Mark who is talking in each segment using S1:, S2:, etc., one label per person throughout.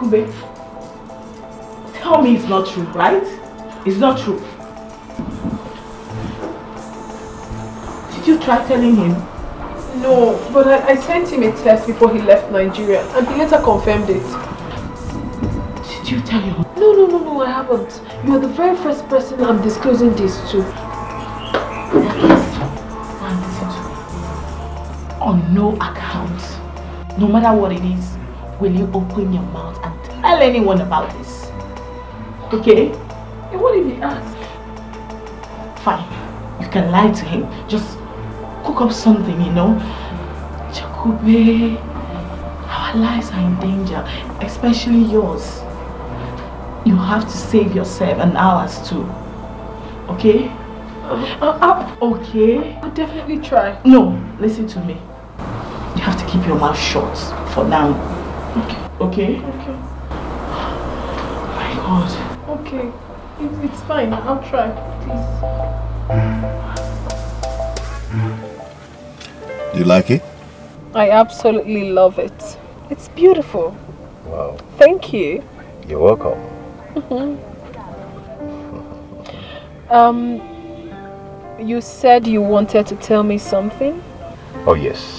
S1: Chukube, tell me it's not true, right? It's not true. Did you try telling him?
S2: No, but I sent him a text before he left Nigeria and he later confirmed it.
S1: Did you tell him?
S2: No, I haven't. You are the very first person I'm disclosing this to.
S1: On no account, no matter what it is, will you open your mouth and tell anyone about this? Okay?
S2: And what if he asks?
S1: Fine, you can lie to him. Just cook up something, you know. Chakube, our lives are in danger, especially yours. You have to save yourself and ours too. Okay? Okay?
S2: I'll definitely try.
S1: No, listen to me. You have to keep your mouth shut for now.
S2: Okay.
S1: Okay?
S2: Okay.
S1: Oh my God.
S2: Okay. It's fine. I'll try. Please.
S3: Do you like it?
S2: I absolutely love it. It's beautiful.
S3: Wow.
S2: Thank you.
S3: You're welcome.
S2: You said you wanted to tell me something?
S3: Oh yes.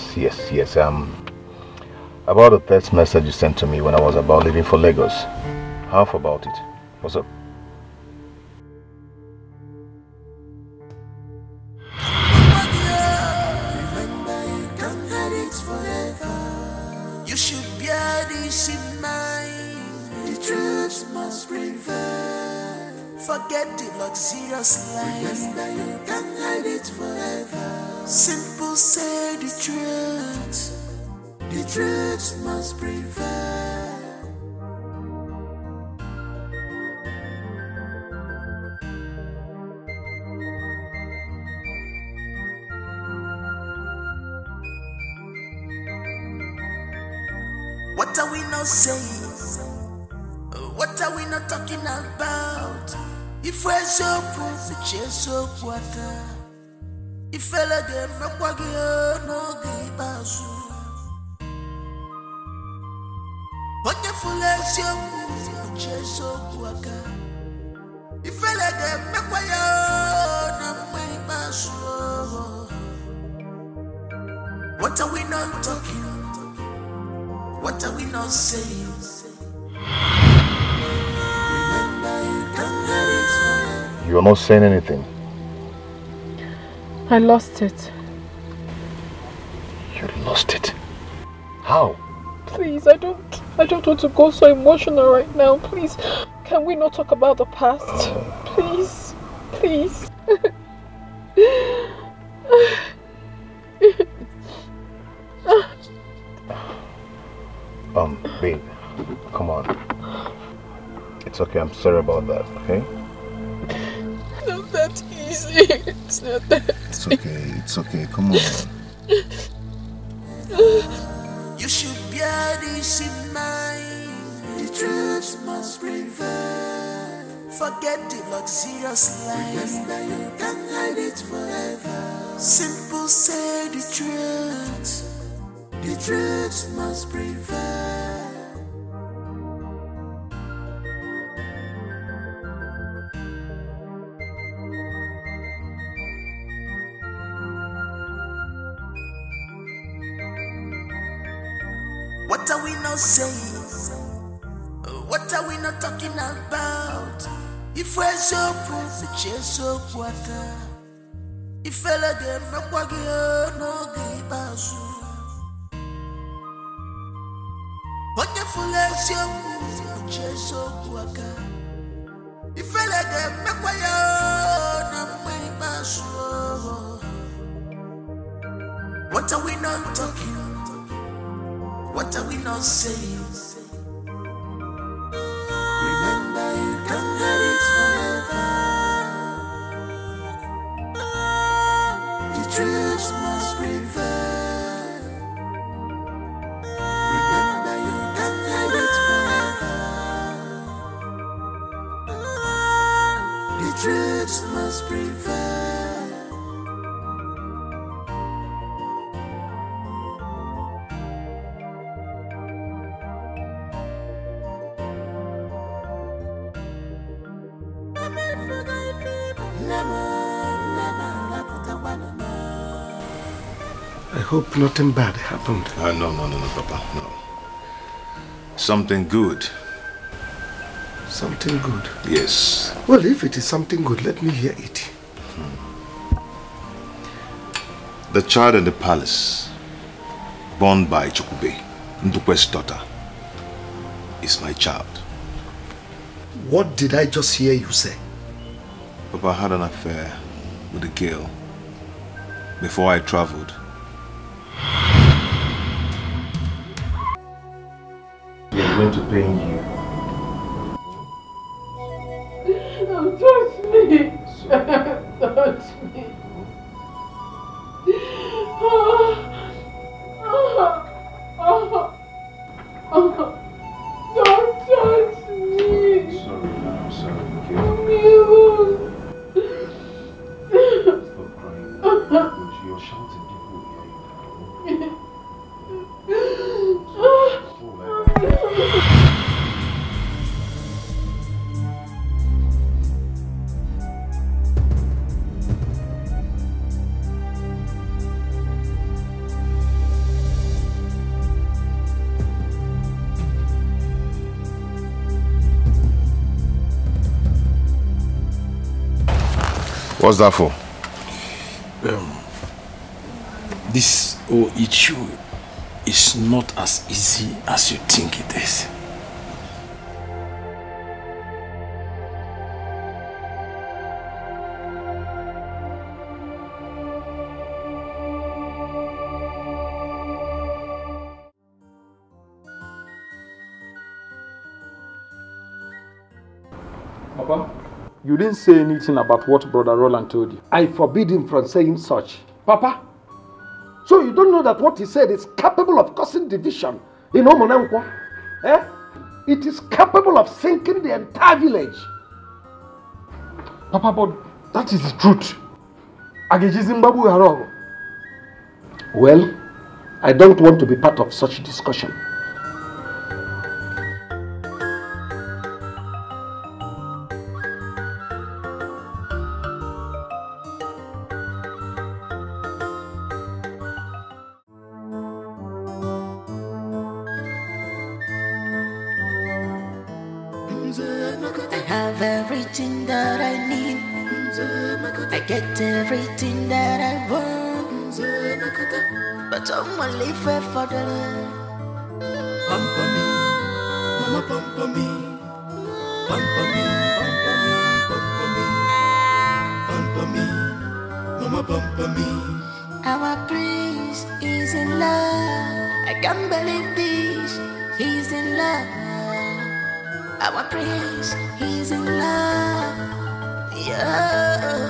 S3: About the text message you sent to me when I was about leaving for Lagos. Half about it. What's up?
S4: You should bear this in mind. The truth must prevail. Forget the luxurious life. Remember you can't hide it forever. Simple, say the truth. The truth must prevail. What are we not saying? What are we not talking about? If we're so poor, the chase so water. If I let them make what you no give us. Wonderful as you the chase so water. If I let them make what you no give us. What are we not talking? What are we not saying?
S3: You are not saying anything.
S2: I lost it.
S3: You lost it? How?
S2: Please, I don't want to go so emotional right now. Please, can we not talk about the past? Please, please.
S3: Babe, come on. It's okay, I'm sorry about that, okay?
S2: It's not that easy. It's not that
S3: It's okay, come on.
S4: You should bear this in mind. The truth must prevail. Forget the luxurious life. Remember you can't hide it forever. Simple, say the truth. The truth must prevail. What are we not saying? What are we not talking about? If we're so poor, the chase so water. If I let them make what you no give us. Wonderful as you the chase so water. If I let them make what you no give us. What are we not talking? What are we not saying? Remember you can't hide it forever. The truth must prevail. Remember you can't hide it forever. The truth must prevail.
S5: I hope nothing bad happened.
S3: No, Papa, no. Something good.
S5: Something good?
S3: Yes.
S5: Well, if it is something good, let me hear it.
S3: The child in the palace, born by Chukube, Ndukwe's daughter, is my child.
S5: What did I just hear you say?
S3: Papa had an affair with a girl before I traveled. We are going to pain you.
S2: Don't touch me. Don't touch me. Don't touch me.
S3: Sorry, I'm sorry, okay? Stop crying. You're shouting, people will hear you. What's that for?
S6: This issue is not as easy as you think it is.
S7: Papa, you didn't say anything about what Brother Roland told you.
S5: I forbid him from saying such.
S7: Papa?
S5: So you don't know that what he said is capable of causing division in Omonankwa? Eh? It is capable of sinking the entire village.
S7: Papa, but that is the truth.
S5: Well, I don't want to be part of such discussion.
S4: I have everything that I need. I get everything that I want. But someone live for the love. Pampa me, mama pampa me. Pampa me, pampa me, pampa me. Pampa me, mama pampa me. Our prince is in love. I can't believe this. He's in love. Our prince, he's in love. Yeah.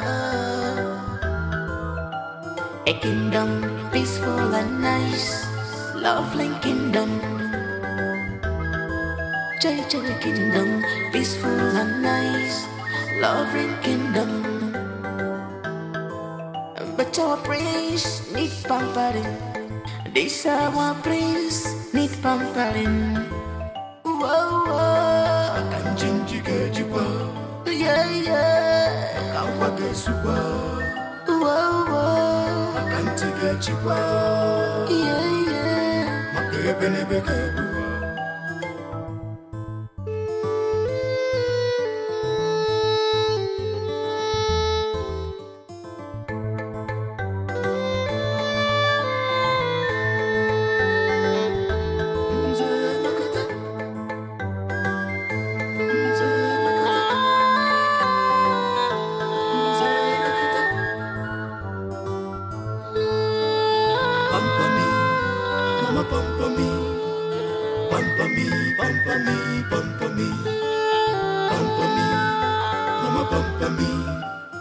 S4: A kingdom peaceful and nice, lovely kingdom. JJ kingdom peaceful and nice, lovely kingdom. But our prince need pampering. This our prince need pampering. Whoa, whoa. Yeah, yeah. Whoa, whoa. Yeah, yeah.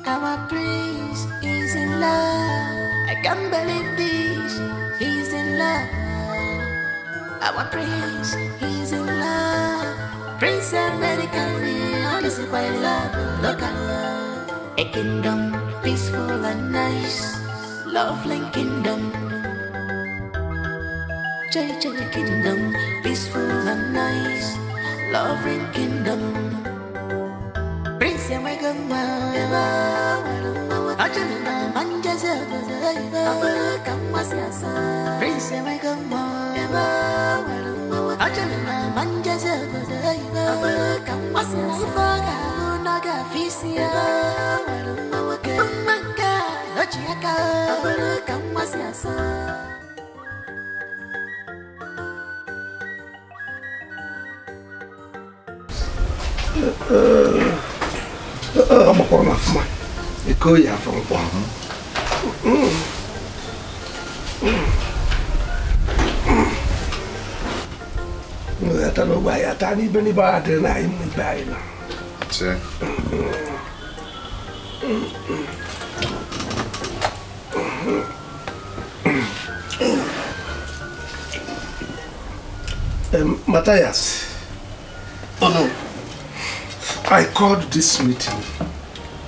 S4: Our prince is in love. I can't believe this. He's in love. Our prince, he's in love. Prince American, this is quite love. Look at love. A kingdom peaceful and nice, lovely kingdom. JJ kingdom peaceful and nice, lovely kingdom. Prince
S5: I'm a corner of mine. You go here from I don't know why I can't even buy it and I'm buying it. Matthias. Oh no. I called this meeting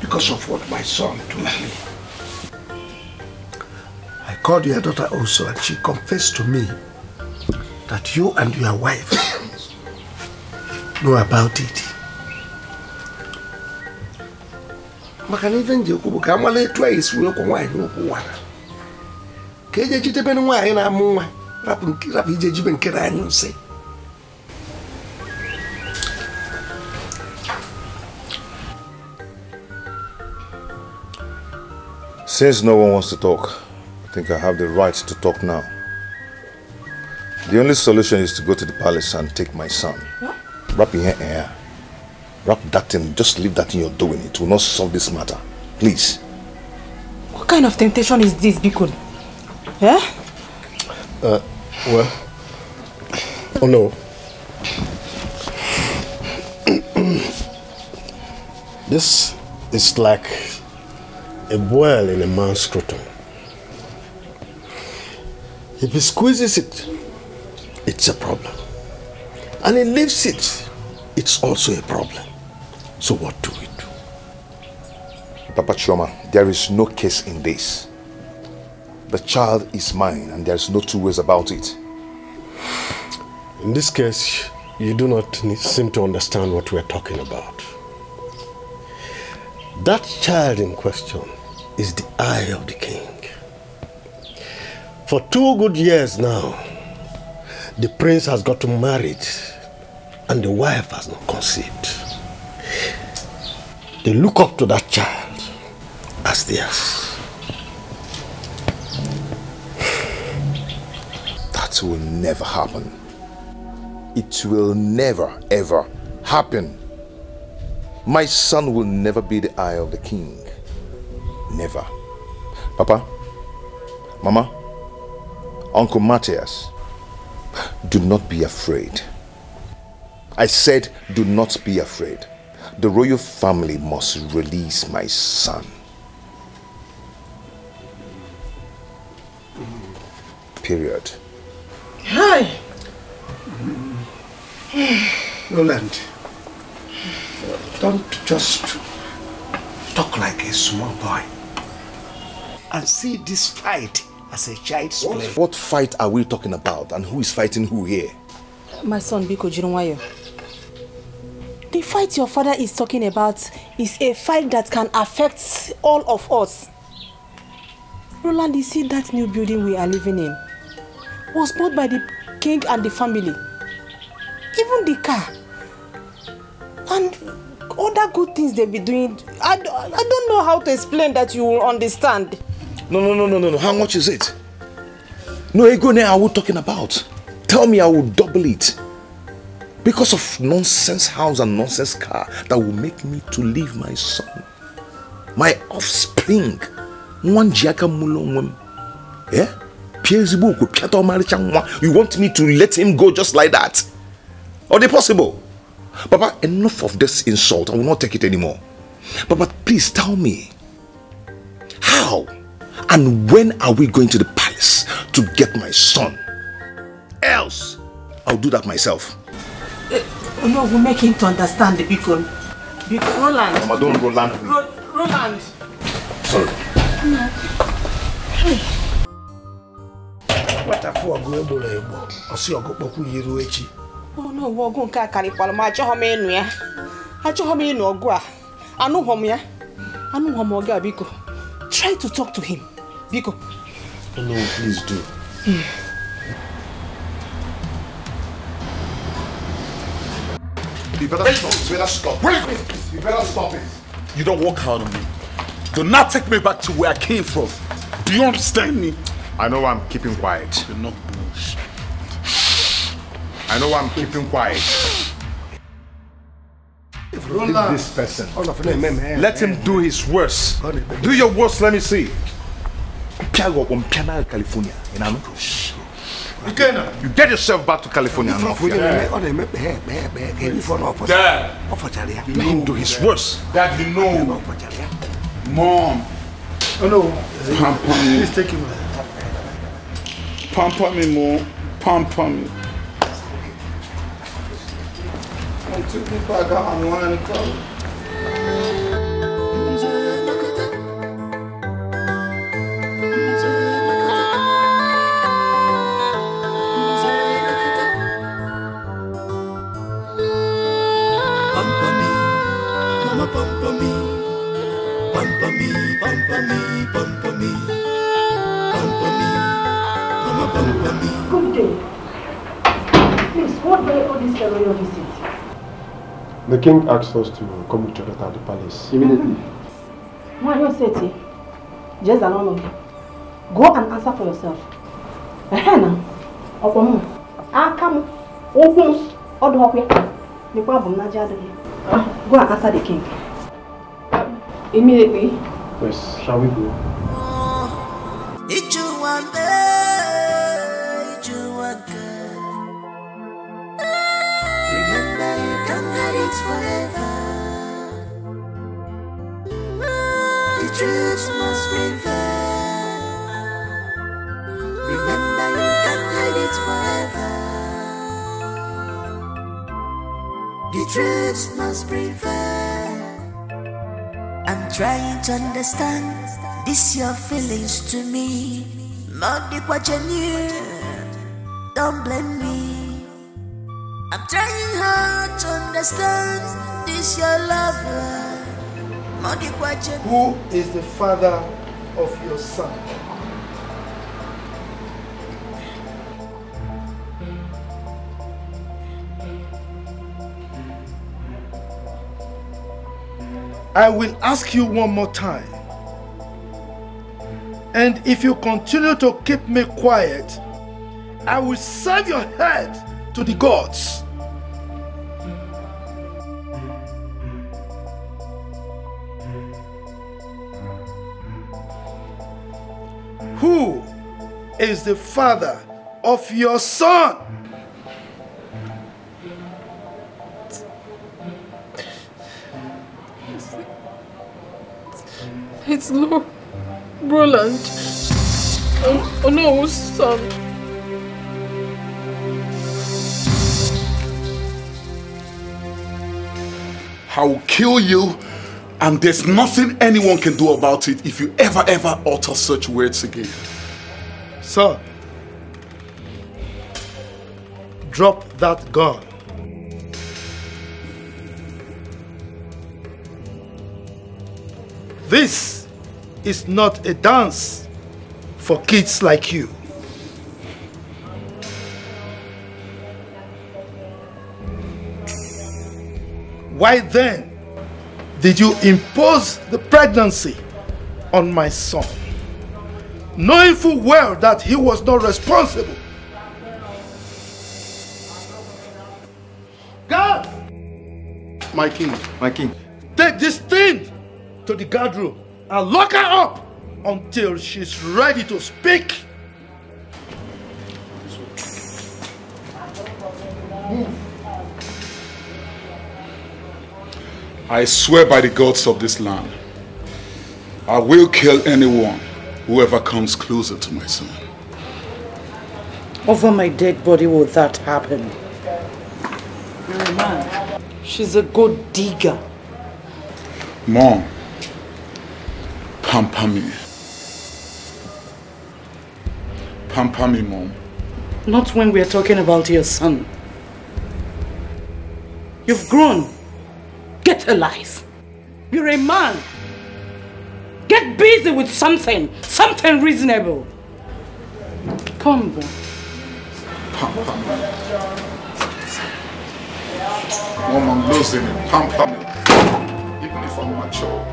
S5: because of what my son told me. I called your daughter also and she confessed to me that you and your wife know about it. Maka even Jacob Kamale twice will go wine no water. Keja Jiteben wine and more rapping Jibin Keran say.
S3: Since no one wants to talk, I think I have the right to talk now. The only solution is to go to the palace and take my son. What? Wrap in here. Wrap that in. Just leave that in your doing. It will not solve this matter. Please.
S2: What kind of temptation is this, Bikun? Yeah?
S5: Well. Oh no. This is like a boil in a man's scrotum. If he squeezes it, it's a problem. And he leaves it, it's also a problem. So what do we do?
S3: Papa Chioma, there is no case in this. The child is mine and there is no two ways about it.
S5: In this case, you do not seem to understand what we're talking about. That child in question is the eye of the king. For 2 good years now, the prince has gotten married and the wife has not conceived. They look up to that child as theirs.
S3: That will never happen. It will never ever happen. My son will never be the eye of the king. Never. Papa, Mama, Uncle Matthias, do not be afraid. I said do not be afraid. The royal family must release my son. Period.
S2: Hi.
S5: Roland, don't just talk like a small boy and see this fight as a child's play.
S3: What fight are we talking about and who is fighting who here?
S2: My son Biko Jirunwayo. The fight your father is talking about is a fight that can affect all of us. Roland, you see that new building we are living in was bought by the king and the family. Even the car. And other good things they be doing. I don't know how to explain that you will understand.
S3: No. How much is it? No, ego now are we talking about? Tell me, I will double it. Because of nonsense house and nonsense car that will make me to leave my son. My offspring. One Jiaka Mulong. Yeah? You want me to let him go just like that? Are they possible? Papa, enough of this insult. I will not take it anymore. Papa, please tell me. How and when are we going to the palace to get my son? Else, I'll do that myself.
S2: No, we'll make him to understand the big one. Roland.
S3: Mama, don't Roland.
S2: Roland.
S3: Sorry.
S2: No. Hey.
S5: What a fool go ebo. I see you go poku yiru echi.
S2: Oh no, we go nka karipala ma acho ho me enu ya. Acho ho me enu ogu a. Anu hom ya. Anu hom oga biko. Try to talk to him. Biko.
S3: Oh, no, please do. You better stop. Wait. You better stop it.
S6: You don't walk out on me. Do not take me back to where I came from. Do you understand me?
S3: I know I'm keeping quiet.
S6: You're not bullshit.
S3: I know I'm keeping quiet. This person. Let him do his worst. Do your worst, let me see. California. You get yourself back to California.
S6: Dad,
S3: let him do his worst.
S6: Dad, you know. Mom.
S7: Oh no.
S6: Pamper me.
S7: Please take him.
S6: Pamper me, Mom. Pamper me. I took me back out and wanted to come.
S2: Good day. Please, what way all this royal visit?
S7: The king asked us to come with your daughter at the palace immediately.
S2: Why you say it? Just alone. Go and answer for yourself. Ehena. Opomu. Akamu. Ogun. Odokwe. Nikwa bum na jade. Go and answer the king. Immediately.
S7: Yes, shall we go?
S4: Remember, you can't hide it forever. The truth must prevail. Remember, you can't hide it forever. The truth must prevail. I'm trying to understand this your feelings to me. Not the what you knew. Don't blame me. I'm trying hard to understand this your lover. Not the what you.
S5: Who is the father of your son? I will ask you one more time. And if you continue to keep me quiet, I will serve your head to the gods. Who is the father of your son?
S1: It's Roland. Oh no, son.
S6: I will kill you, and there's nothing anyone can do about it if you ever utter such words again.
S5: Son, drop that gun. This is not a dance for kids like you. Why then did you impose the pregnancy on my son, knowing full well that he was not responsible? God!
S3: My king.
S5: Take this thing to the guard room and lock her up until she's ready to speak.
S6: I swear by the gods of this land, I will kill anyone whoever comes closer to my son.
S8: Over my dead body will that happen? You're a man. She's a good digger.
S6: Mom, pamper me. Pamper me, Mom.
S8: Not when we're talking about your son. You've grown. Get a life. You're a man. Get busy with something reasonable. Come, boy.
S6: Mom, I'm losing it. Pam, even if I'm mature.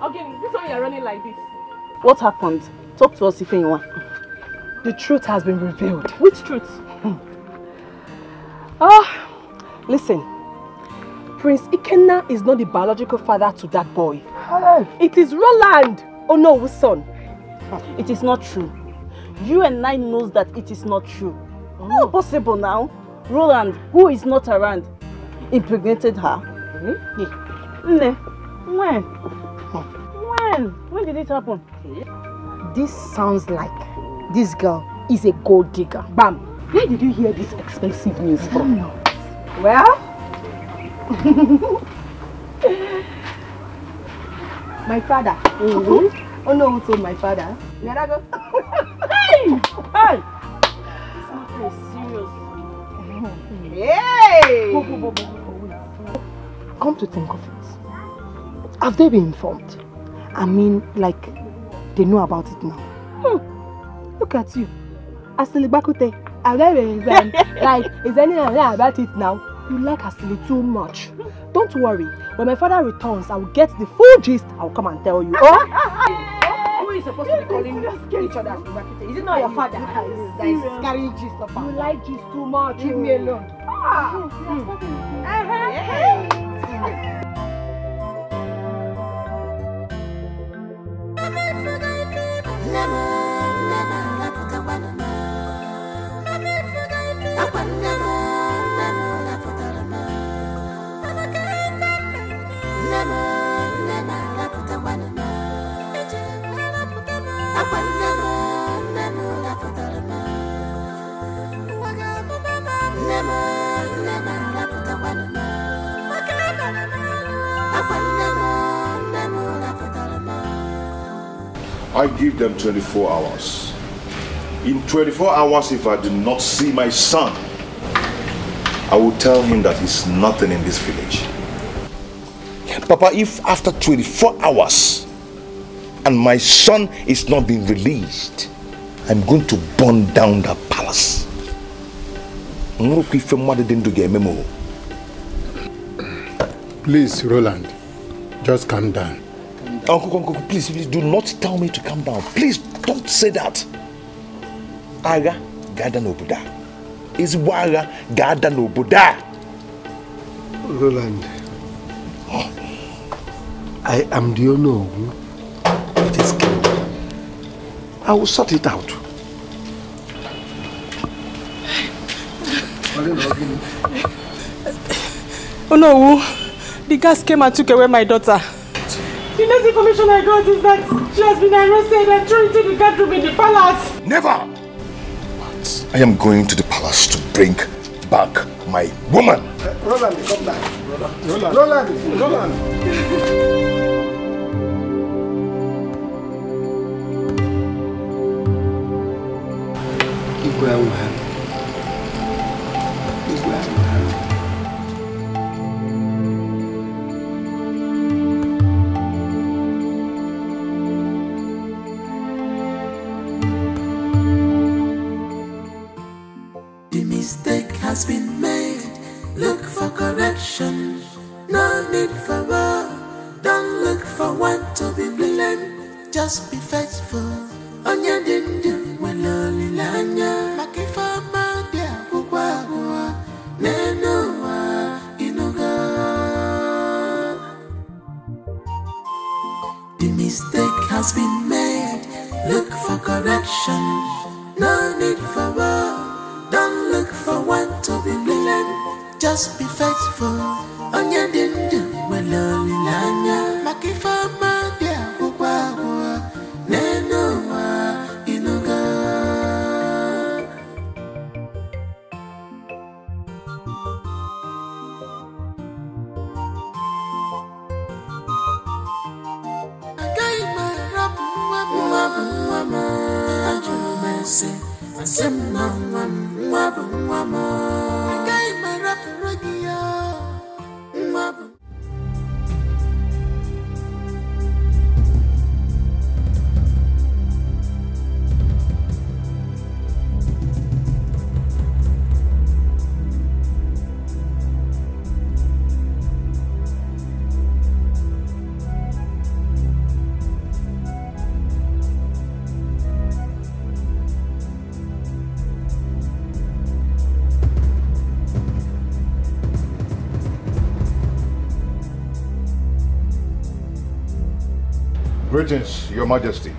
S1: Okay, this one you're running like this.
S2: What happened? Talk to us, Ifeanyi.
S9: The truth has been revealed.
S1: Which truth?
S9: Listen. Prince Ikenna is not the biological father to that boy. It is Roland, Onowu's son.
S2: It is not true. You and I knows that it is not true. Not possible now. Roland, who is not around, impregnated her. When? When did it happen?
S9: This sounds like this girl is a gold digger. Bam!
S1: Where did you hear this expensive news from?
S9: Well, my father. Oh no, who told my father? Let go.
S2: Hey! This matter is serious.
S9: Hey! Come to think of it, have they been informed? I mean, like, they know about it now. Look at you. Asilibakute. I've never been informed. Like, is anyone know about it now? You like Asili too much. Don't worry. When my father returns, I will get the full gist. I will come and tell you.
S2: Who is supposed to be calling each other Asilibakute? Is it not your father?
S9: That is carrying gist of her.
S2: You like gist too much.
S9: Leave me alone.
S3: I give them 24 hours. In 24 hours, if I do not see my son, I will tell him that he's nothing in this village. Papa, if after 24 hours and my son is not being released, I'm going to burn down the palace.
S7: Please, Roland, just calm down.
S3: Uncle, please do not tell me to calm down. Please don't say that. Aga gada no Buddha. Is waga gada no Buddha.
S7: Roland, I am the owner of this kingdom. I will sort it out.
S2: Oh no, the gas came and took away my daughter. The next information I got is that she has been arrested and thrown into the guard room in the palace.
S3: Never! I am going to the palace to bring back my woman.
S7: Roland, come back. Roland.
S4: The mistake has been made. Look for correction. No need for war. Don't look for one to be blamed. Just be faithful. Onya dindu waloli lanya. Makifama dia kukwa nenoa inuga. The mistake has been made. Look for correction. No need for war. Don't look for one to be blamed. Just be faithful. Onya dindu waloli lanya. Makifama dia kukwa nenoa inuga. say, I say, mama, mama, mama. I my rap radio, mama.
S3: Greetings, Your Majesty.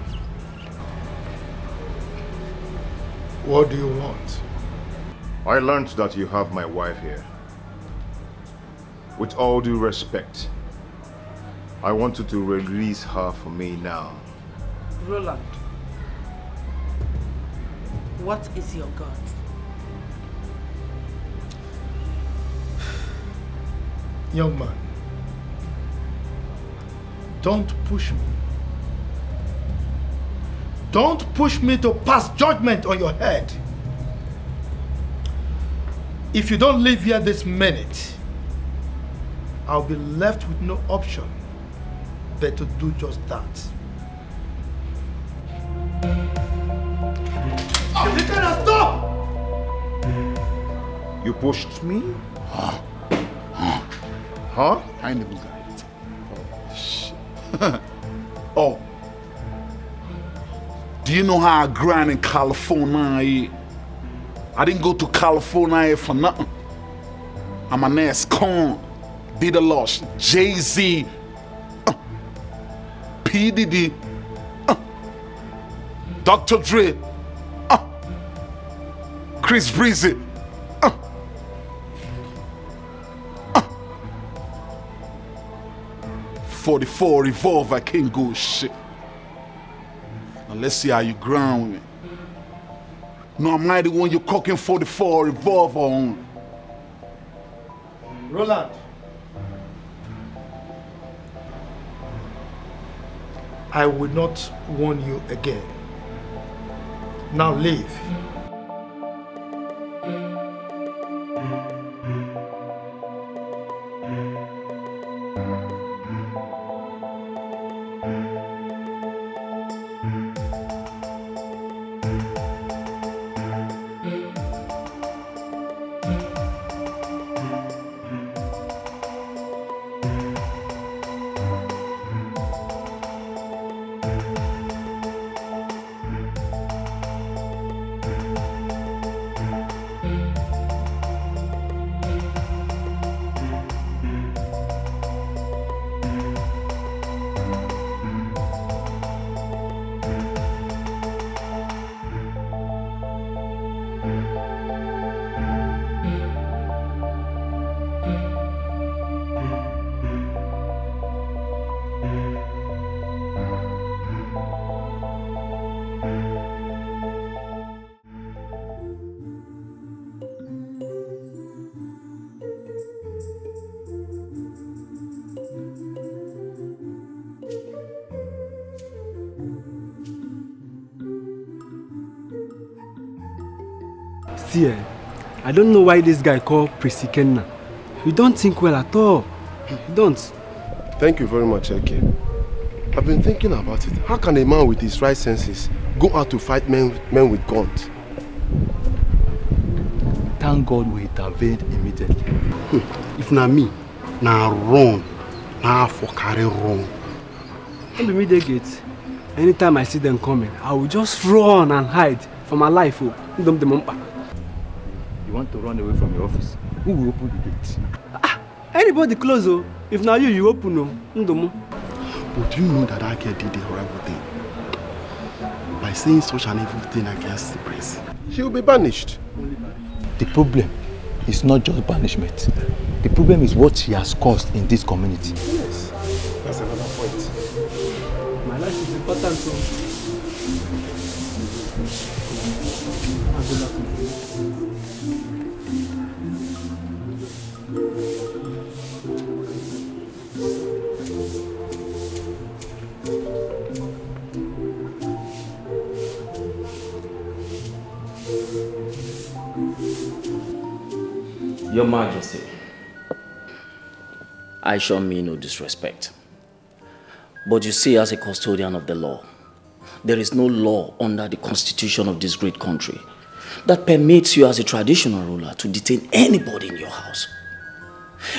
S5: What do you want?
S3: I learned that you have my wife here. With all due respect, I want you to release her for me now.
S8: Roland, what is your God?
S5: Young man, don't push me. Don't push me to pass judgment on your head. If you don't leave here this minute, I'll be left with no option but to do just that. Oh, you cannot stop!
S3: You pushed me? Huh?
S6: I never got it. Oh, shit. Oh. Do you know how I grind in California? I didn't go to California for nothing. I'm an ex-con, Did a Loss, Jay-Z, P. Diddy, Dr. Dre, Chris Breezy, 44 revolver, I can't go shit. Now let's see how you ground with me. No, I'm not the one you're cooking 44 revolver on.
S5: Roland. I will not warn you again. Now leave.
S7: See, I don't know why this guy called Prissy Kenna. You don't think well at all. You don't.
S10: Thank you very much, Eke. I've been thinking about it. How can a man with his right senses go out to fight men with guns?
S7: Thank God we intervened immediately.
S10: If not me, now run. Now for carry run.
S7: Don't be media gate. Anytime I see them coming, I will just run and hide for my life.
S11: You want to run away from your office? Who will open the gate?
S7: Anybody close, oh. If now you open, no.
S10: But do you know that I did a horrible thing? By saying such an evil thing against the prince, she will be banished.
S11: The problem is not just banishment. The problem is what she has caused in this community.
S10: Yes, that's another point.
S7: My life is important, so.
S12: Your Majesty, I shall mean no disrespect. But you see, as a custodian of the law, there is no law under the constitution of this great country that permits you as a traditional ruler to detain anybody in your house.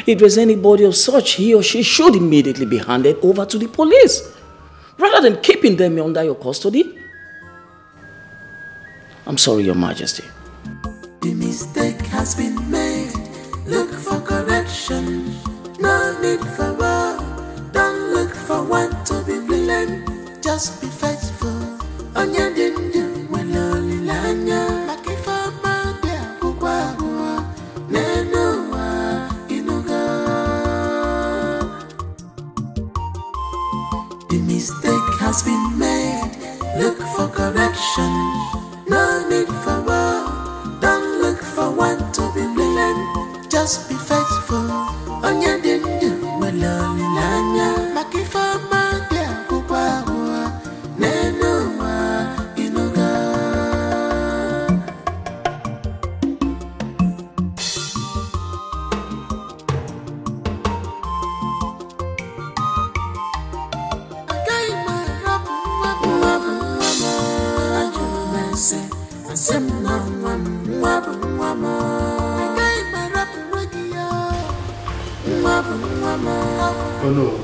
S12: If there's anybody of such, he or she should immediately be handed over to the police, rather than keeping them under your custody. I'm sorry, Your Majesty.
S4: The mistake has been made. Look for correction. No need for war. Don't look for one to be blamed. Just be faithful. Onya dindu waloli lanya. Makifa mandia kukwa hua. Nenuwa inuga. The mistake has been made. Look for correction. No need for war. Don't look for one to be blamed. Just be faithful. Onya dindu waloli lanya. Makifa mandia kukwa hua. Nenuwa inuga.
S5: Oh no.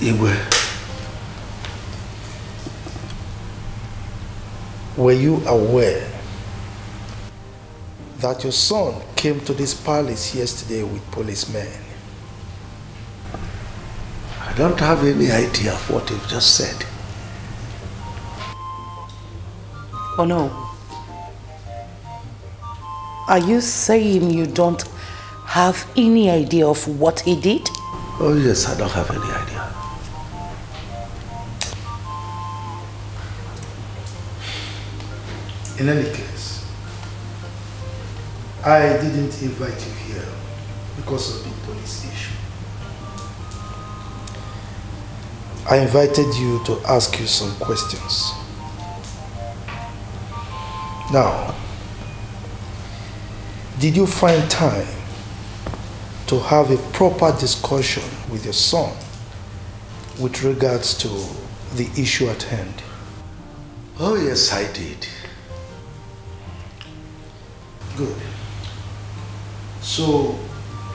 S5: Igwe, were you aware that your son came to this palace yesterday with policemen?
S13: I don't have any idea of what you've just said.
S8: Oh no. Are you saying you don't have any idea of what he did?
S13: Oh yes, I don't have any idea.
S5: In any case, I didn't invite you here because of the police issue. I invited you to ask you some questions. Now, did you find time to have a proper discussion with your son with regards to the issue at hand?
S13: Oh yes, I did.
S5: Good. So,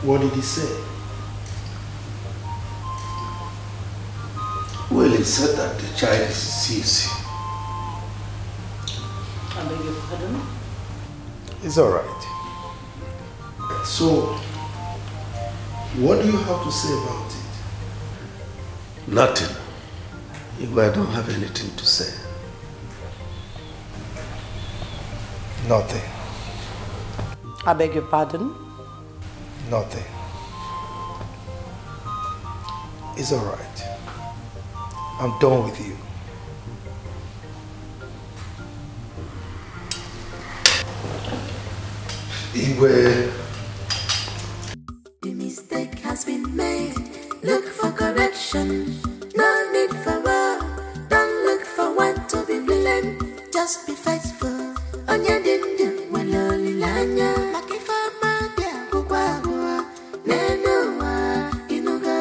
S5: what did he say?
S13: Well, he said that the child is deceased.
S8: I beg your pardon?
S5: It's all right. So, what do you have to say about it?
S13: Nothing. I don't have anything to say.
S5: Nothing.
S8: I beg your pardon?
S5: Nothing. It's all right. I'm done with you.
S13: Igwe.
S4: The mistake has been made. Look for correction. No need for war. Don't look for one to be blamed. Just be faithful. Onya dindu waloli lanya. Makifa mandia kukwa hua. Nenuwa inuga.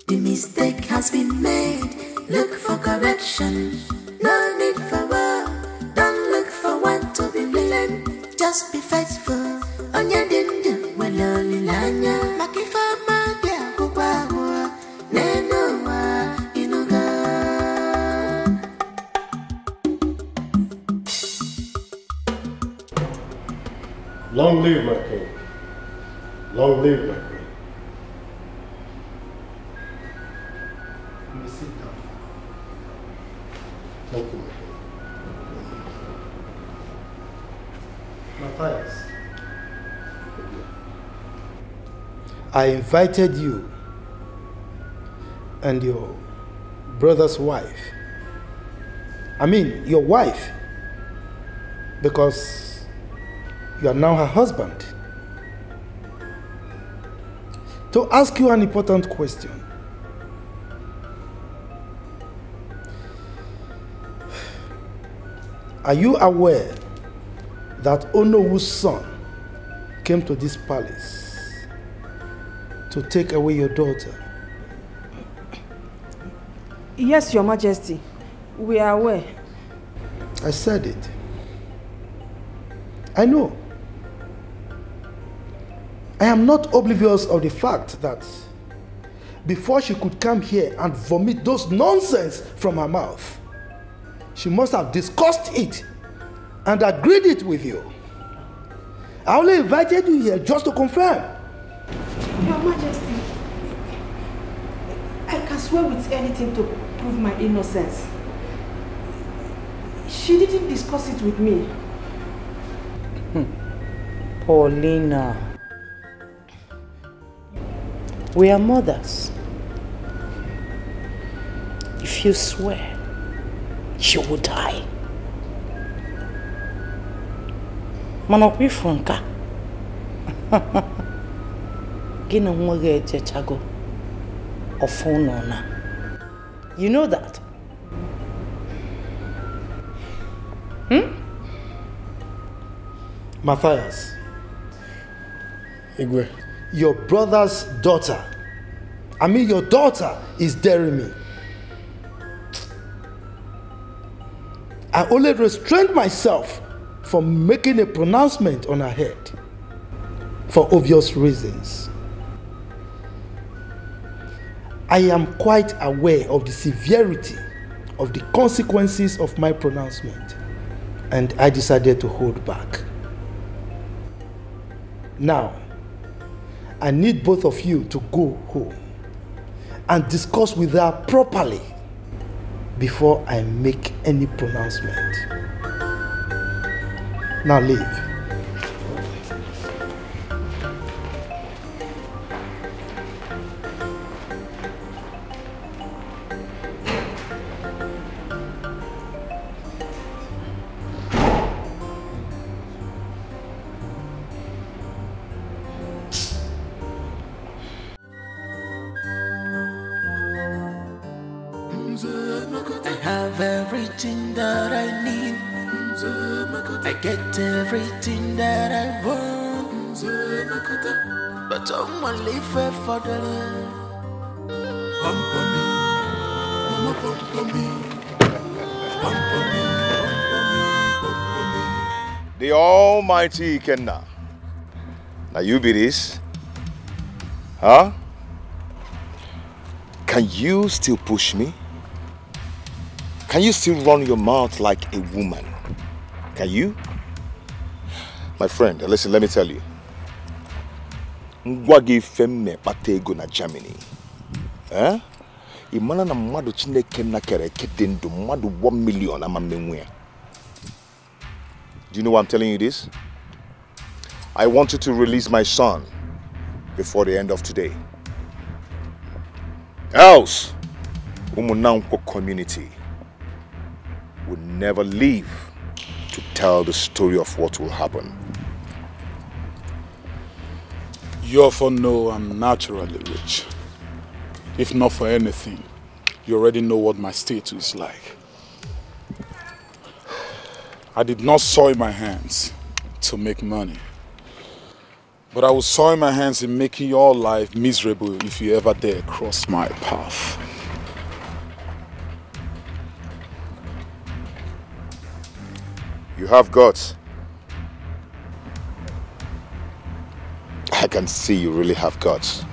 S4: The mistake has been made. Look for correction. No need for war. Don't look for one to be blamed. Just be faithful. Onya dindu waloli lanya. Makifa mandia kukwa hua. Nenuwa inuga.
S10: Long live my king. Long live my queen.
S5: You may sit down.
S10: Thank you, my king.
S5: Matthias, I invited you and your brother's wife. I mean, your wife, because you are now her husband, to ask you an important question. Are you aware that Onowu's son came to this palace to take away your daughter?
S2: Yes, Your Majesty. We are aware.
S5: I said it. I know. I am not oblivious of the fact that before she could come here and vomit those nonsense from her mouth, she must have discussed it and agreed it with you. I only invited you here just to confirm.
S2: Your Majesty, I can swear with anything to prove my innocence. She didn't discuss it with me.
S8: Paulina, we are mothers. If you swear, she will die. Manokwi Franka. Gina mwage chago. Ofonona. You know that?
S5: Matthias. Igwe. Your brother's daughter. I mean, your daughter is daring me. I only restrained myself from making a pronouncement on her head for obvious reasons. I am quite aware of the severity of the consequences of my pronouncement, and I decided to hold back. Now, I need both of you to go home and discuss with her properly before I make any pronouncement. Now leave.
S4: I have everything that I need. I get everything that I want. But I'm gonna live for the
S3: The Almighty Kenna. Now you be this. Huh? Can you still push me? Can you still run your mouth like a woman? Can you? My friend, listen, let me tell you. Ngwagi femme patego na Germany. Eh? Imana na madu chineke na kere kedendo madu 1 million amamenwe. Do you know why I'm telling you this? I want you to release my son before the end of today. Else, Umunanko community will never leave to tell the story of what will happen.
S6: You often know I'm naturally rich. If not for anything, you already know what my status is like. I did not soil my hands to make money. But I will soil my hands in making your life miserable if you ever dare cross my path.
S3: You have guts. I can see you really have guts.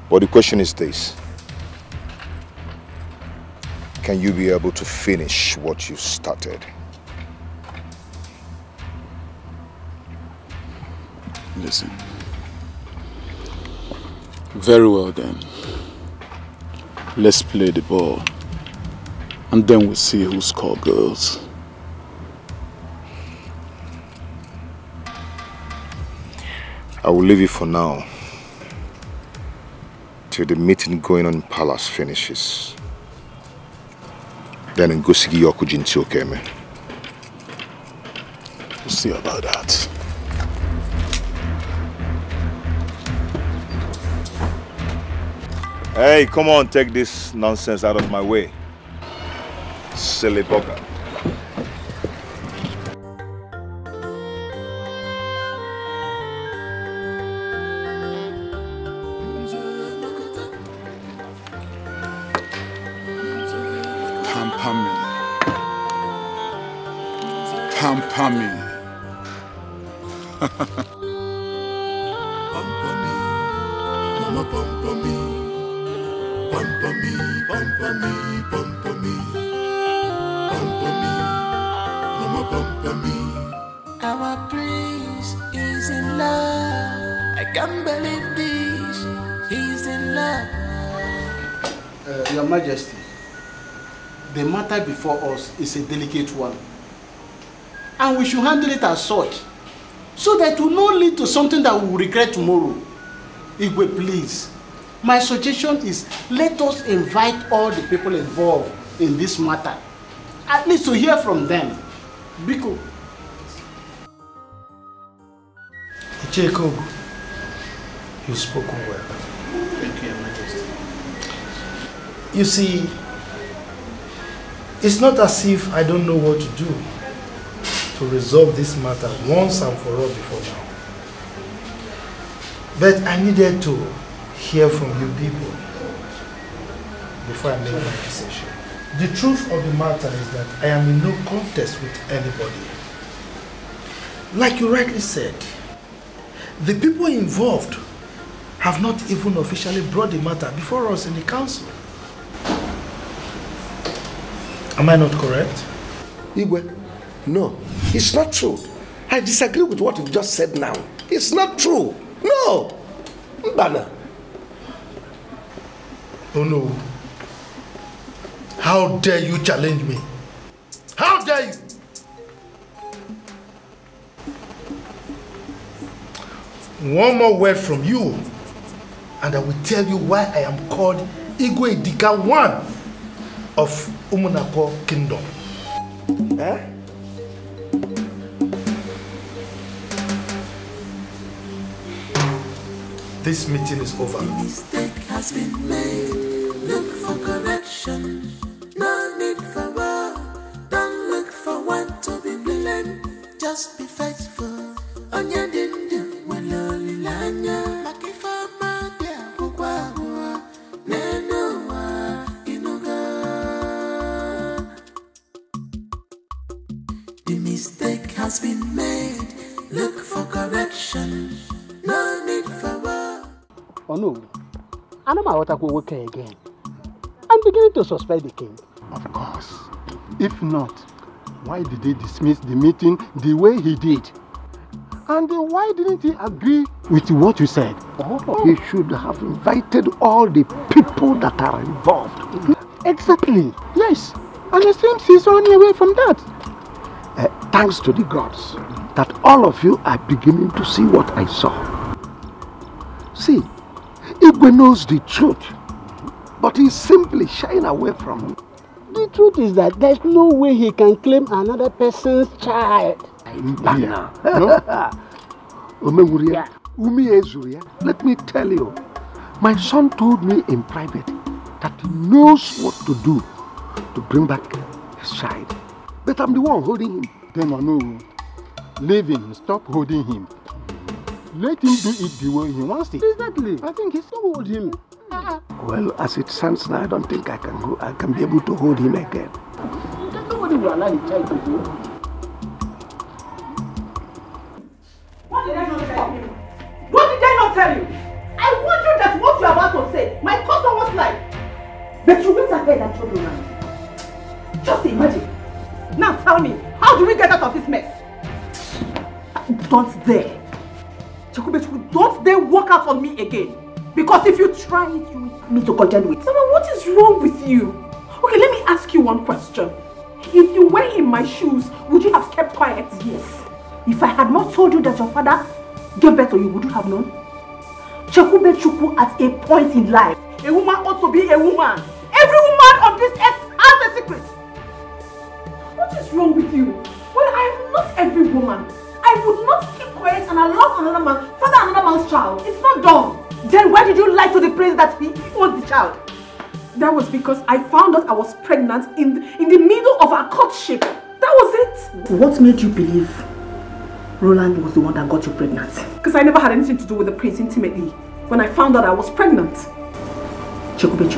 S3: But the question is this. Can you be able to finish what you started?
S6: Listen. Very well then. Let's play the ball. And then we'll see who scores girls.
S3: I will leave you for now till the meeting going on in Palace finishes. Then in Gosigi Yokujinti Okeme.
S6: We'll see about that.
S3: Hey, come on, take this nonsense out of my way. Silly bugger.
S6: Pamper me. Pamper me.
S4: Pamper me. Mama pamper me. Pamper me. Pamper me. Pamper me. Pamper me. Mama pamper me. Our prince is in love. I can't believe this. He's in love.
S5: Your Majesty, the matter before us is a delicate one. And we should handle it as such, so that it will not lead to something that we will regret tomorrow. Igwe, please. My suggestion is let us invite all the people involved in this matter, at least to hear from them. Biko. Etiko, you've spoken well. Thank you, Your Majesty. You see, it's not as if I don't know what to do to resolve this matter once and for all before now. But I needed to hear from you people before I make my decision. The truth of the matter is that I am in no contest with anybody. Like you rightly said, the people involved have not even officially brought the matter before us in the council. Am I not correct?
S13: Igwe, no, it's not true. I disagree with what you've just said now. It's not true. No. Mbana.
S5: Oh no. How dare you challenge me? How dare you? One more word from you, and I will tell you why I am called Igwe Idika I of Umunako Kingdom. Eh? This meeting is over.
S4: A mistake has been made. Look for correction. No need for war. Don't look for one to be blamed. Just be faithful. Onya dindu waloli lanya. Makifa madia kukwa nenoa inuga. The mistake has been made. Look for correction. No need for war.
S14: Oh no, I know my water will work again. I'm beginning to suspect the king.
S10: Of course. If not, why did they dismiss the meeting the way he did? And why didn't he agree with what you said?
S14: Oh.
S13: He should have invited all the people that are involved.
S14: Exactly. Yes. And it seems he's only away from that.
S13: Thanks to the gods that all of you are beginning to see what I saw. See, Igwe knows the truth, but he's simply shying away from it.
S14: The truth is that there's no way he can claim another person's child.
S13: Yeah. Let me tell you, my son told me in private that he knows what to do to bring back his child. But I'm the one holding him.
S10: Then no, leave him, stop holding him. Let him do it the way he wants it.
S14: Exactly. I think he still hold him.
S13: Well, as it stands now, I don't think I can be able to hold him again.
S14: Nobody will allow the child to do.
S9: What did I not tell you? What did I not tell you? I warned you that what you're about to say might cost someone's life. But you went ahead and told around. Just imagine. Now tell me, how do we get out of this mess? Don't dare. Chakube, don't dare walk out on me again. Because if you try it, you will need to contend with. Someone, what is wrong with you? Okay, let me ask you one question. If you were in my shoes, would you have kept quiet? Yes. If I had not told you that your father gave birth to you, would you have known? Chakube Chukwu, at a point in life, a woman ought to be a woman. Every woman on this earth has a secret. What is wrong with you? Well, I am not every woman. I would not keep quiet and allow another man father another man's child. It's not done. Then why did you lie to the prince that he was the child? That was because I found out I was pregnant in the middle of our courtship. That was it. What made you believe Roland was the one that got you pregnant? Because I never had anything to do with the prince intimately when I found out I was pregnant. Chukube,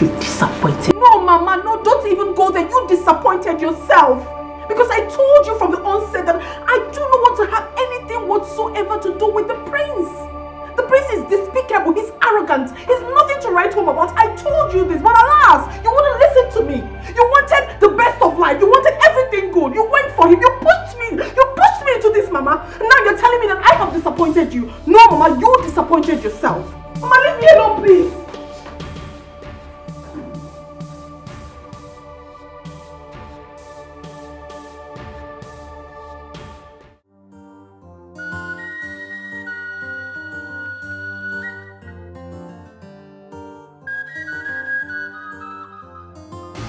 S1: You disappointed.
S15: No, Mama, no, don't even go there. You disappointed yourself. Because I told you from the onset that I do not want to have anything whatsoever to do with the prince. The prince is despicable, he's arrogant, he's nothing to write home about. I told you this, but alas, you wouldn't listen to me. You wanted the best of life, you wanted everything good, you went for him, you pushed me into this, Mama. And now you're telling me that I have disappointed you. No, Mama, you disappointed yourself. Mama, leave me alone, please.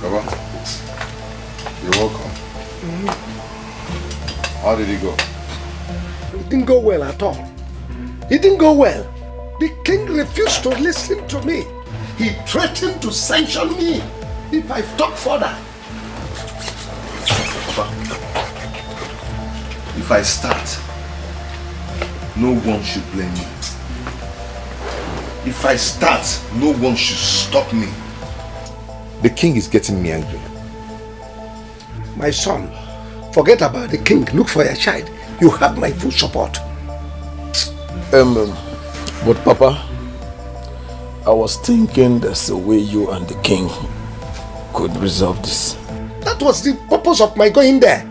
S3: Baba, you're welcome. How did it go?
S13: It didn't go well at all. It didn't go well. The king refused to listen to me. He threatened to sanction me if I talk further.
S3: Papa, if I start, no one should blame me. If I start, no one should stop me. The king is getting me angry.
S13: My son, forget about the king. Look for your child. You have my full support.
S16: But Papa, I was thinking there's a way you and the king could resolve this.
S13: That was the purpose of my going there.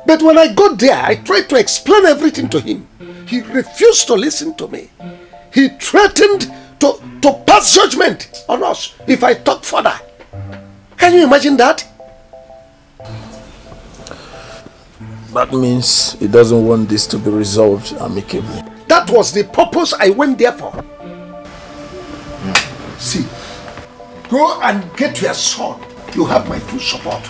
S13: But when I got there, I tried to explain everything to him. He refused to listen to me. He threatened to pass judgment on us if I talk further. Can you imagine that?
S16: That means he doesn't want this to be resolved amicably.
S13: That was the purpose I went there for. See, go and get your son. You have my full support.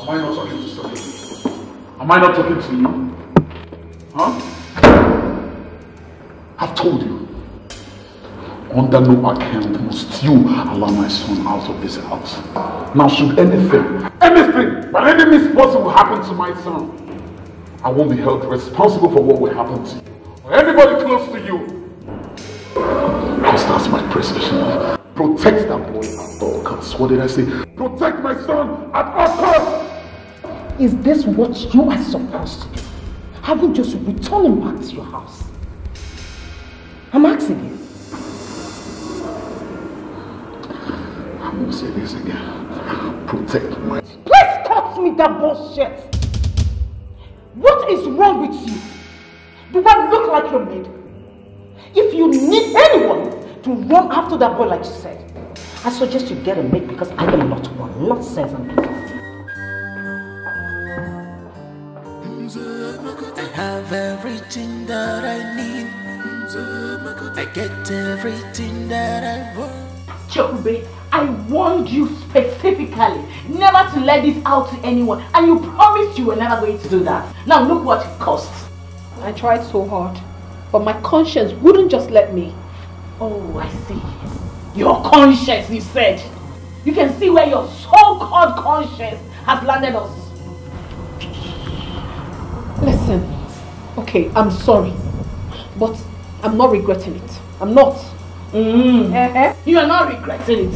S6: Am I not talking to somebody? Am I not talking to you? Huh? I've told you. Under no account must you allow my son out of this house. Now should anything, by any misfortune happen to my son, I won't be held responsible for what will happen to you. Or anybody close to you. Because that's my precision. Protect that boy at all costs. What did I say? Protect my son at all costs!
S15: Is this what you are supposed to do? Haven't just returned him back to your house? I'm asking you.
S6: I'm going to say this again. Protect my...
S15: Please stop me that bullshit! What is wrong with you? Do I look like your maid? If you need anyone to run after that boy like you said, I suggest you get a maid because I am not one. Nonsense and business.
S4: I have everything that I need. I get everything that I want.
S1: Chokube, I warned you specifically never to let this out to anyone, and you promised you were never going to do that. Now look what it cost.
S15: I tried so hard, but my conscience wouldn't just let me.
S1: Oh, I see. Your conscience, you said. You can see where your so-called conscience has landed us.
S15: Listen, okay, I'm sorry, but I'm not regretting it. I'm not.
S1: You are not regretting it.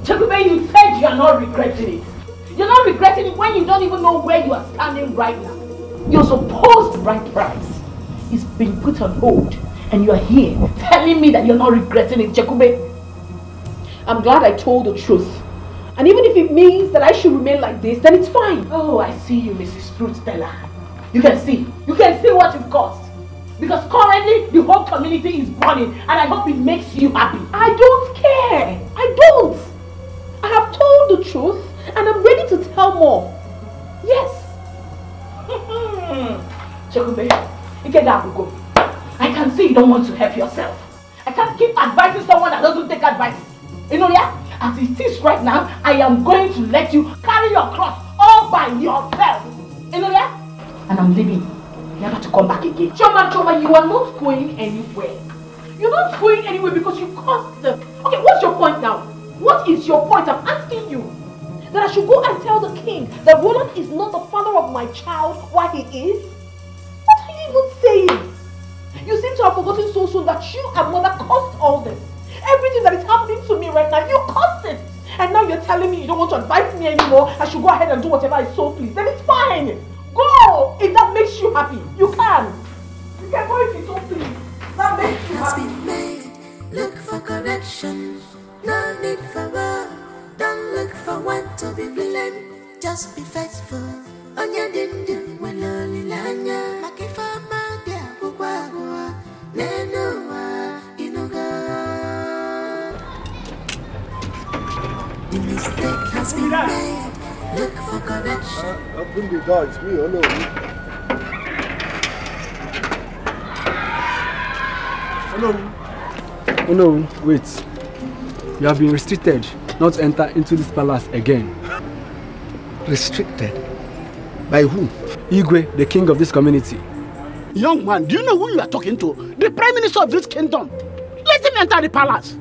S1: Chokube, you said you are not regretting it. You're not regretting it when you don't even know where you are standing right now. Your supposed bride price is being put on hold, and you are here telling me that you're not regretting it, Chokube.
S15: I'm glad I told the truth. And even if it means that I should remain like this, then it's fine.
S1: Oh, I see you, Mrs. Fruit Teller. You can see what you've caused. Because currently the whole community is burning, and I hope it makes you happy.
S15: I don't care. I don't. I have told the truth, and I'm ready to tell more. Yes.
S1: Chokube, you get that, go. I can see you don't want to help yourself. I can't keep advising someone that doesn't take advice. You know, yeah? As it is right now, I am going to let you carry your cross all by yourself. You know, yeah? And I'm leaving. Never to come back again. Choma, you are not going anywhere. You're not going anywhere because you caused them. Okay, what's your point now? What is your point? I'm asking you.
S15: That I should go and tell the king that Roland is not the father of my child while he is? What are you even saying? You seem to have forgotten so soon that you and mother caused all this. Everything that is happening to me right now, you caused it. And now you're telling me you don't want to advise me anymore. I should go ahead and do whatever I so please. Then it's fine. Go! If that makes you happy, you can. You can go if you so please. That makes you happy.
S4: Been made. Look for correction. No need for war. Don't look for one to be blamed. Just be faithful. On your dindu, when only lanya. Makifa magia, bugwa, nenoa, inuga. The mistake has been made. Look for correction.
S10: Open the door, it's me, hello.
S7: Hello. Oh no, wait. You have been restricted not to enter into this palace again.
S14: Restricted? By who?
S7: Igwe, the king of this community.
S14: Young man, do you know who you are talking to? The prime minister of this kingdom. Let him enter the palace.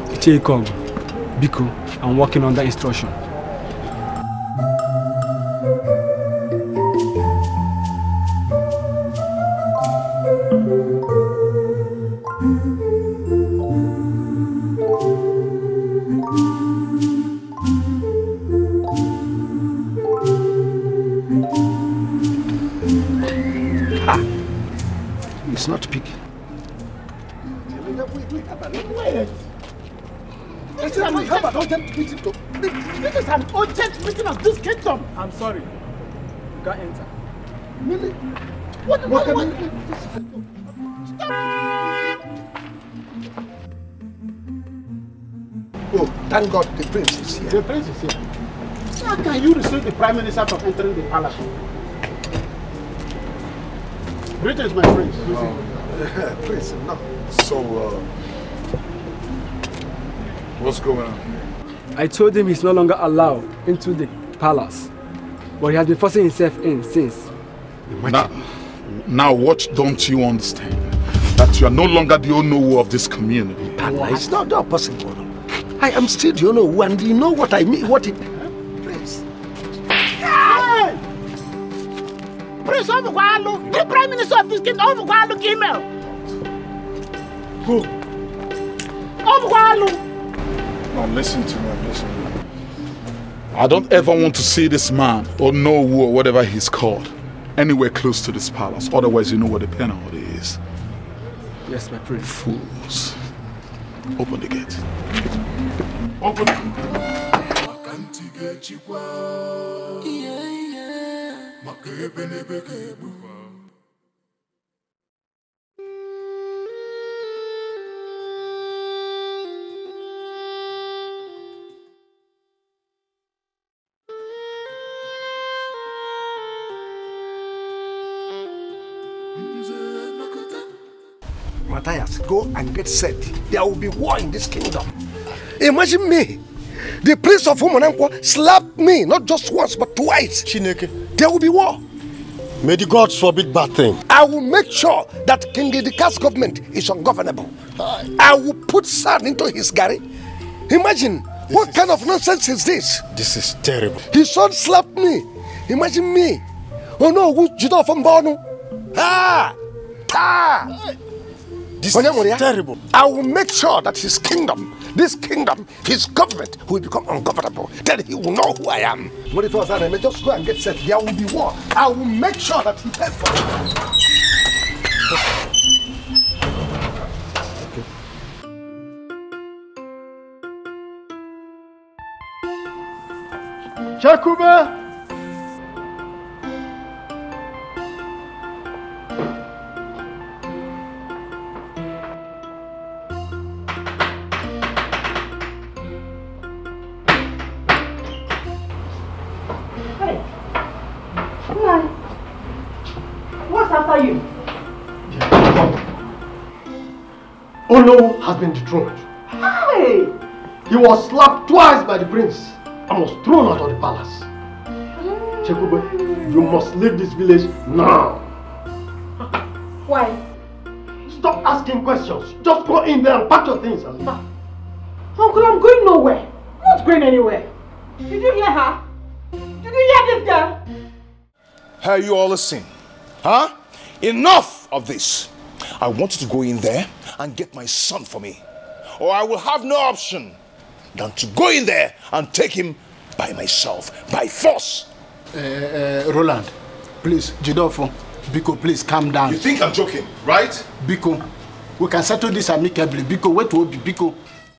S7: Etiko, Biko, I'm working under instruction.
S14: It's not picking.
S10: Wait. This is an urgent meeting.
S14: This is an urgent meeting of this kingdom.
S7: I'm sorry. You can't enter.
S14: Really? What? Stop!
S10: Oh, thank God the prince is here.
S14: The prince is here. How can you restrict the prime minister from entering the palace? Greetings, my prince.
S10: Prince, no.
S6: So, what's going on?
S7: I told him he's no longer allowed into the palace, but he has been forcing himself in since.
S6: Now what don't you understand? That you are no longer the Onowu of this community.
S10: It's not possible. I am still the Onowu, and you know what I mean. What it... Prince.
S14: Hey! Prince Obukwalo, the prime minister of this kingdom, Obukwalo came out.
S6: Who?
S14: Obukwalo.
S6: Now listen to me, listen to me. I don't ever want to see this man, or Onowu, or whatever he's called, anywhere close to this palace. Otherwise, you know what the penalty is.
S7: Yes, my prince.
S6: Fools. Open the gate. Open it.
S10: Matthias, go and get set. There will be war in this kingdom. Imagine me. The prince of Umunampo slapped me, not just once, but twice.
S17: Chineke.
S10: There will be war.
S17: May the gods forbid bad thing.
S10: I will make sure that King Idika's government is ungovernable. I will put sand into his gari. Imagine, what kind of nonsense is this?
S17: This is terrible.
S10: His son slapped me. Imagine me. Oh no, who's Judah from Borno?
S17: This is terrible.
S10: I will make sure that his kingdom, this kingdom, his government will become ungovernable. Then he will know who I am. What if I was that? Just go and get set. There will be war. I will make sure that he pays for
S14: it. Chakube!
S10: Olo has been dethroned.
S14: Hey! He was slapped twice by the prince and was thrown out of the palace. Chekube, you must leave this village now.
S15: Why?
S14: Stop asking questions. Just go in there and pack your things and leave.
S15: Uncle, I'm going nowhere. I'm not going anywhere.
S14: Did you hear her? Did you hear this girl?
S3: Hey, you all listen. Huh? Enough of this. I want you to go in there and get my son for me. Or I will have no option than to go in there and take him by myself, by force.
S17: Roland, please, Jidofo, Biko, please calm down.
S3: You think I'm joking, right?
S17: Biko, we can settle this amicably. Biko, wait, Biko.